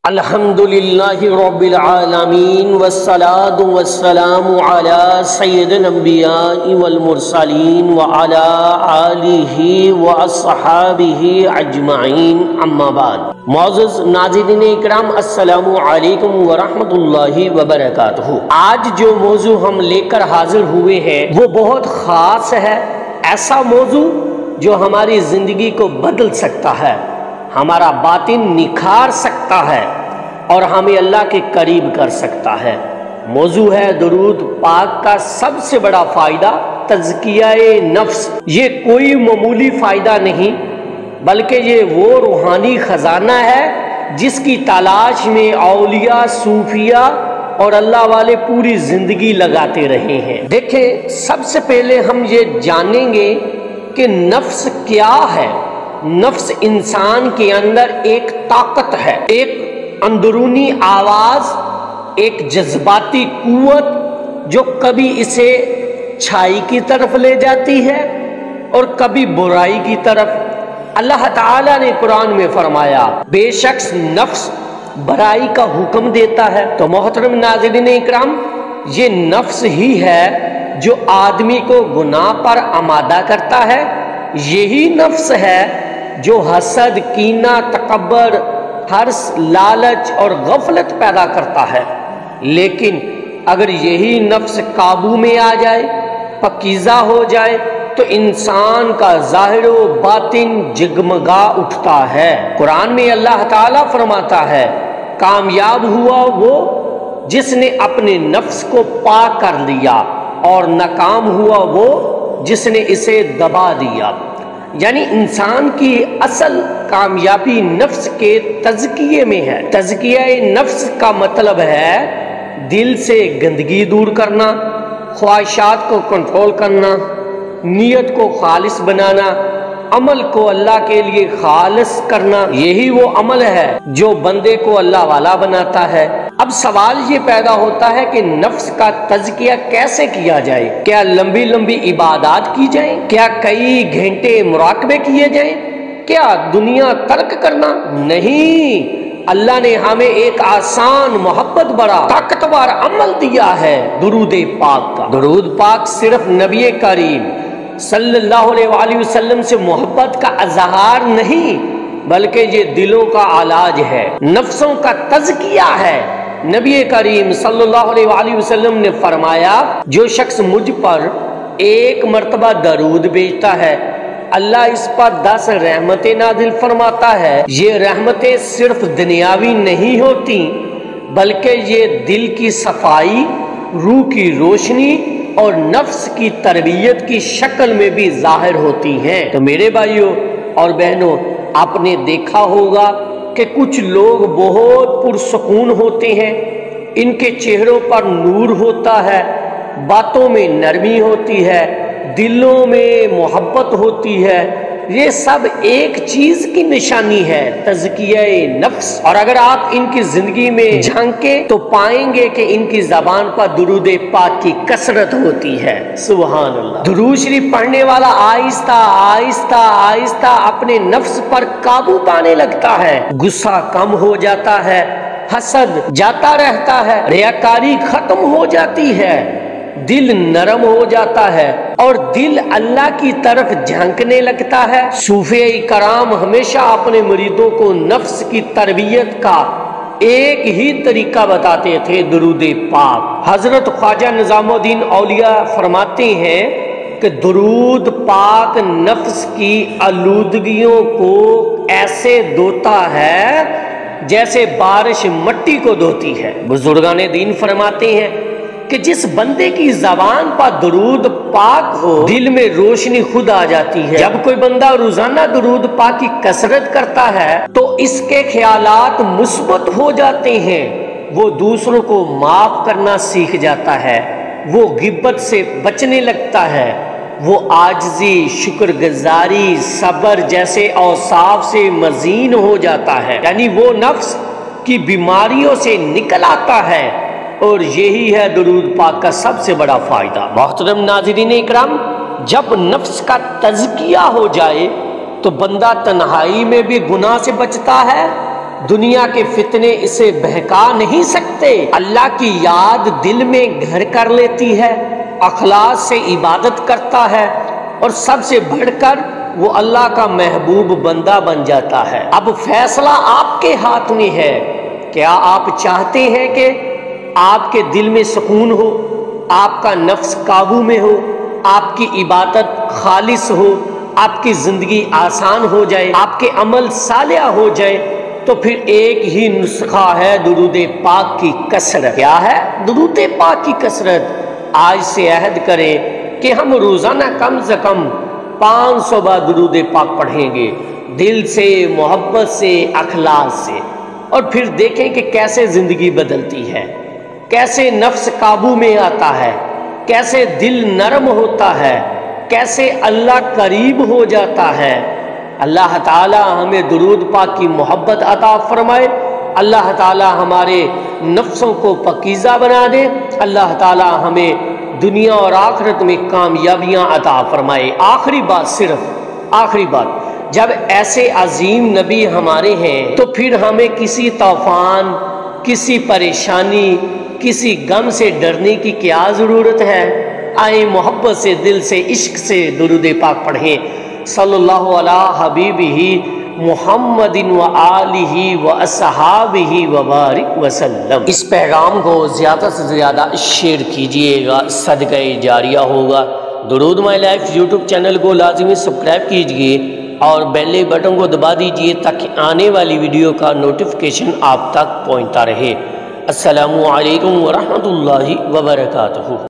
الحمدللہ رب العالمین والصلاة والسلام علی سید الانبیاء والمرسلین وعلی آلہ واصحابہ اجمعین اما بعد۔ معزز ناظرین اکرام، السلام علیکم ورحمۃ اللہ وبرکاتہ۔ آج جو موضوع ہم لے کر حاضر ہوئے ہیں وہ بہت خاص ہے، ایسا موضوع جو ہماری زندگی کو بدل سکتا ہے، ہمارا باطن نکھار سکتا ہے اور ہمیں اللہ کے قریب کر سکتا ہے۔ موضوع ہے درود پاک کا سب سے بڑا فائدہ، تزکیہ نفس۔ یہ کوئی معمولی فائدہ نہیں بلکہ یہ وہ روحانی خزانہ ہے جس کی تلاش میں اولیاء، صوفیاء اور اللہ والے پوری زندگی لگاتے رہے ہیں۔ دیکھیں، سب سے پہلے ہم یہ جانیں گے کہ نفس کیا ہے۔ نفس انسان کے اندر ایک طاقت ہے، ایک اندرونی آواز، ایک جذباتی قوت جو کبھی اسے اچھائی کی طرف لے جاتی ہے اور کبھی برائی کی طرف۔ اللہ تعالیٰ نے قرآن میں فرمایا، بے شک نفس برائی کا حکم دیتا ہے۔ تو محترم ناظرین اکرام، یہ نفس ہی ہے جو آدمی کو گناہ پر آمادہ کرتا ہے۔ یہی نفس ہے جو حسد، کینہ، تکبر، حرص، لالچ اور غفلت پیدا کرتا ہے۔ لیکن اگر یہی نفس قابو میں آ جائے، پاکیزہ ہو جائے، تو انسان کا ظاہر و باطن جگمگا اٹھتا ہے۔ قرآن میں اللہ تعالیٰ فرماتا ہے، کامیاب ہوا وہ جس نے اپنے نفس کو پاک کر لیا، اور ناکام ہوا وہ جس نے اسے دبا دیا۔ یعنی انسان کی اصل کامیابی نفس کے تزکیے میں ہے۔ تزکیہ نفس کا مطلب ہے دل سے گندگی دور کرنا، خواہشات کو کنٹرول کرنا، نیت کو خالص بنانا، عمل کو اللہ کے لیے خالص کرنا۔ یہی وہ عمل ہے جو بندے کو اللہ والا بناتا ہے۔ اب سوال یہ پیدا ہوتا ہے کہ نفس کا تزکیہ کیسے کیا جائے؟ کیا لمبی لمبی عبادات کی جائیں؟ کیا کئی گھنٹے مراقبے کیے جائیں؟ کیا دنیا ترک کرنا؟ نہیں، اللہ نے ہمیں ایک آسان، محبت بڑا، طاقتور عمل دیا ہے، درود پاک کا۔ درود پاک صرف نبی کریم صلی اللہ علیہ وآلہ وسلم سے محبت کا اظہار نہیں بلکہ یہ دلوں کا علاج ہے، نفسوں کا تزکیہ ہے۔ نبی کریم صلی اللہ علیہ وآلہ وسلم نے فرمایا، جو شخص مجھ پر ایک مرتبہ درود بھیجتا ہے، اللہ اس پر 10 رحمتیں نازل فرماتا ہے۔ یہ رحمتیں صرف دنیاوی نہیں ہوتی بلکہ یہ دل کی صفائی، روح کی روشنی اور نفس کی تربیت کی شکل میں بھی ظاہر ہوتی ہیں۔ تو میرے بھائیوں اور بہنوں، آپ نے دیکھا ہوگا کہ کچھ لوگ بہت پرسکون ہوتے ہیں، ان کے چہروں پر نور ہوتا ہے، باتوں میں نرمی ہوتی ہے، دلوں میں محبت ہوتی ہے۔ یہ سب ایک چیز کی نشانی ہے، تزکیہ نفس۔ اور اگر آپ ان کی زندگی میں جھانکیں تو پائیں گے کہ ان کی زبان پر درود پاک کی کثرت ہوتی ہے۔ سبحان اللہ۔ درود شریف پڑھنے والا آہستہ آہستہ آہستہ اپنے نفس پر قابو پانے لگتا ہے، غصہ کم ہو جاتا ہے، حسد جاتا رہتا ہے، ریاکاری ختم ہو جاتی ہے، دل نرم ہو جاتا ہے اور دل اللہ کی طرف جھانکنے لگتا ہے۔ صوفیاء کرام ہمیشہ اپنے مریدوں کو نفس کی تربیت کا ایک ہی طریقہ بتاتے تھے، درود پاک۔ حضرت خواجہ نظام الدین اولیاء فرماتے ہیں کہ درود پاک نفس کی آلودگیوں کو ایسے دھوتا ہے جیسے بارش مٹی کو دھوتی ہے۔ بزرگان دین فرماتے ہیں کہ جس بندے کی زبان پر درود پاک ہو، دل میں روشنی خود آ جاتی ہے۔ جب کوئی بندہ روزانہ درود پاک کی کثرت کرتا ہے تو اس کے خیالات مثبت ہو جاتے ہیں، وہ دوسروں کو معاف کرنا سیکھ جاتا ہے، وہ غیبت سے بچنے لگتا ہے، وہ عاجزی، شکر گزاری، صبر جیسے اوصاف سے مزین ہو جاتا ہے۔ یعنی وہ نفس کی بیماریوں سے نکل آتا ہے، اور یہی ہے درود پاک کا سب سے بڑا فائدہ۔ محترم ناظرین اکرام، جب نفس کا تزکیہ ہو جائے تو بندہ تنہائی میں بھی گناہ سے بچتا ہے دنیا کے فتنے اسے بہکا نہیں سکتے۔ اللہ کی یاد دل میں گھر کر لیتی ہے، اخلاص سے عبادت کرتا ہے اور سب سے بڑھ کر وہ اللہ کا محبوب بندہ بن جاتا ہے۔ اب فیصلہ آپ کے ہاتھ میں ہے۔ کیا آپ چاہتے ہیں کہ آپ کے دل میں سکون ہو، آپ کا نفس قابو میں ہو، آپ کی عبادت خالص ہو، آپ کی زندگی آسان ہو جائے، آپ کے عمل صالح ہو جائے؟ تو پھر ایک ہی نسخہ ہے درود پاک کی کثرت۔ کیا ہے؟ درود پاک کی کثرت۔ آج سے عہد کریں کہ ہم روزانہ کم سے کم 500 بار درود پاک پڑھیں گے، دل سے، محبت سے، اخلاص سے، اور پھر دیکھیں کہ کیسے زندگی بدلتی ہے، کیسے نفس قابو میں آتا ہے، کیسے دل نرم ہوتا ہے، کیسے اللہ قریب ہو جاتا ہے۔ اللہ تعالی ہمیں درود پاک کی محبت عطا فرمائے، اللہ تعالی ہمارے نفسوں کو پاکیزہ بنا دے، اللہ تعالی ہمیں دنیا اور آخرت میں کامیابیاں عطا فرمائے۔ آخری بات، جب ایسے عظیم نبی ہمارے ہیں تو پھر ہمیں کسی طوفان، کسی پریشانی، کسی غم سے ڈرنے کی کیا ضرورت ہے؟ آئیں محبت سے، دل سے، عشق سے درود پاک پڑھیں۔ صلی اللہ علی حبیبہ محمد و آلہ و اصحابہ وبارک وسلم۔ اس پیغام کو زیادہ سے زیادہ شیئر کیجئے گا، صدقہ جاریہ ہوگا۔ درود مائی لائف یوٹیوب چینل کو لازمی سبسکرائب کیجئے اور بیل بٹن کو دبا دیجئے تاکہ آنے والی ویڈیو کا نوٹیفیکیشن آپ تک پہنچتا رہے۔ السلام علیکم ورحمۃ اللہ وبرکاتہ۔